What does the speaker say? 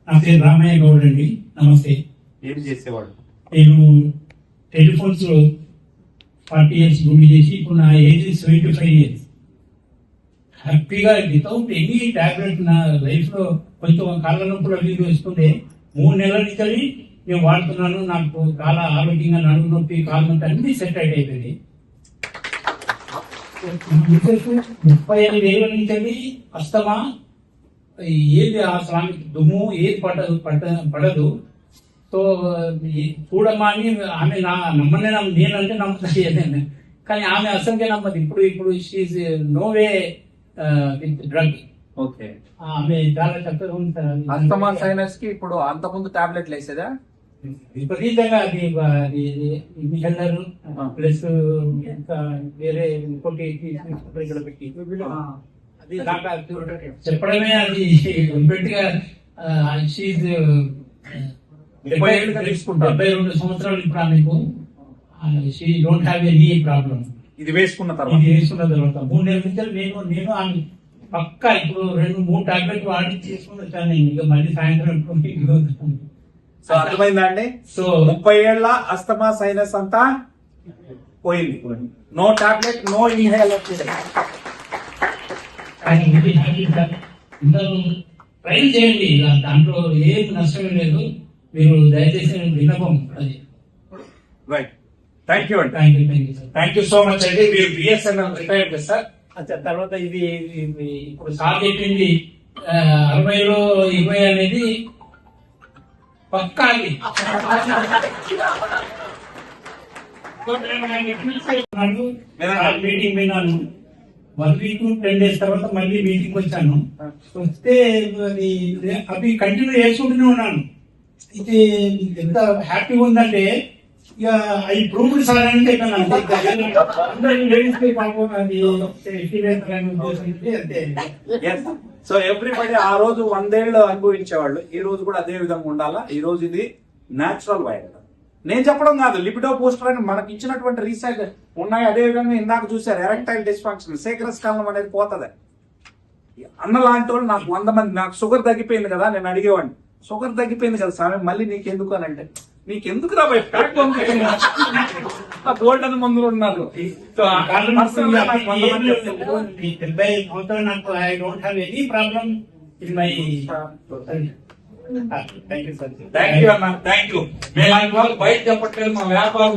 నా పేరు రామయ్య గౌడ్ అండి. నమస్తే. ఏం చేసేవాడు? నేను టెలిఫోన్స్ 40 years డ్యూటీ చేసి ఇప్పుడు నా ఏజ్ 75 years. హ్యాపీగా వితౌట్ ఎనీ టాబ్లెట్ నా లైఫ్ లో కొంచెం కాళ్ళ నొప్పులు అవి వస్తుంటే 3 నెలల నుంచి నేను వాడుతున్నాను. నాకు చాలా ఆరోగ్యంగా నడుము నొప్పి కాళ్ళ నొప్పి అన్ని సెట్ అయిపోయింది. 35 ఏళ్ళ నుంచి అస్తమా ఏది ఆ స్వామికి దుమ్ము ఏది పడదు. సో చూడమ్మా అని ఆమె నమ్మనే నేనంటే నమ్ముతాను, కానీ ఆమె అసలుకే నమ్మదు. ఇప్పుడు she no way with drug. Okay, ఆమె చాలా చక్కగా ఉంటారు. అస్తమా సైనస్ కి ఇప్పుడు అంత ముందు టాబ్లెట్లు వేసేదా? విపరీతంగా అది ఇన్హేలర్ ప్లస్ ఇంకా వేరే ఇంకోటి ఇక్కడ పెట్టి అది నాకు చెప్పడమే అది గట్టిగా 72 సంవత్సరాలు ఇప్పుడు ఆమెకు she don't have any problem. ఇది వేసుకున్న తర్వాత 3 నెలల నుంచి నేను ఆమె పక్కా ఇప్పుడు 2-3 టాబ్లెట్ వాడి చేసుకుని వచ్చాను. ఇక మళ్ళీ సాయంత్రం సో అర్థమైందా అండి? సో 30 ఏళ్ల అస్తమా సైనస్ అంతా పోయింది. No tablet, no inhaler. Try చేయండి, దాంట్లో ఏం నష్టమే లేదు. మీరు దయచేసి విన్నపం అది. రైట్, థ్యాంక్ యూ అండి. Sir. Thank you so much అండి. మీరు బిఎస్ఎన్ఎల్ రిటైర్డ్ సార్. తర్వాత ఇది ఇప్పుడు సార్ చెప్పింది 60లో 20 అనేది పక్కా అది. మీటింగ్ పోయినాను 1 week 10 days తర్వాత మళ్ళీ మీటింగ్ వచ్చాను. వస్తే అవి కంటిన్యూ చేసుకుంటూనే ఉన్నాను. ఇది ఎంత హ్యాపీగా ఉందంటే ఇక అవి ప్రూఫ్డ్ సార్ అని చెప్పాను. సో ఎవ్రీబడి ఆ రోజు 100 ఏళ్ళు అనుభవించేవాళ్ళు ఈ రోజు కూడా అదే విధంగా ఉండాలా. ఈ రోజు ఇది న్యాచురల్ వైరస్. నేను చెప్పడం కాదు, లిపిడో పోస్టర్ అని మనకి ఇచ్చినటువంటి రీసెర్చ్ ఉన్నాయి. అదే విధంగా ఇందాక చూసారు ఎరెక్టైల్ డిస్ఫంక్షన్, శేఖరస్ కాలం అనేది పోతుంది. అన్న లాంటి వాళ్ళు నాకు 100 మంది, నాకు షుగర్ తగ్గిపోయింది కదా, నేను అడిగేవాడిని షుగర్ తగ్గిపోయింది కదా స్వామి మళ్ళీ నీకెందుకు అని అంటే, నీకెందుకు రా గోల్డెన్ మందులు ఉన్నారు. థ్యాంక్ యూ అన్న, థ్యాంక్ యూ. మేము బయట చెప్పట్లేదు, మా వ్యాపారం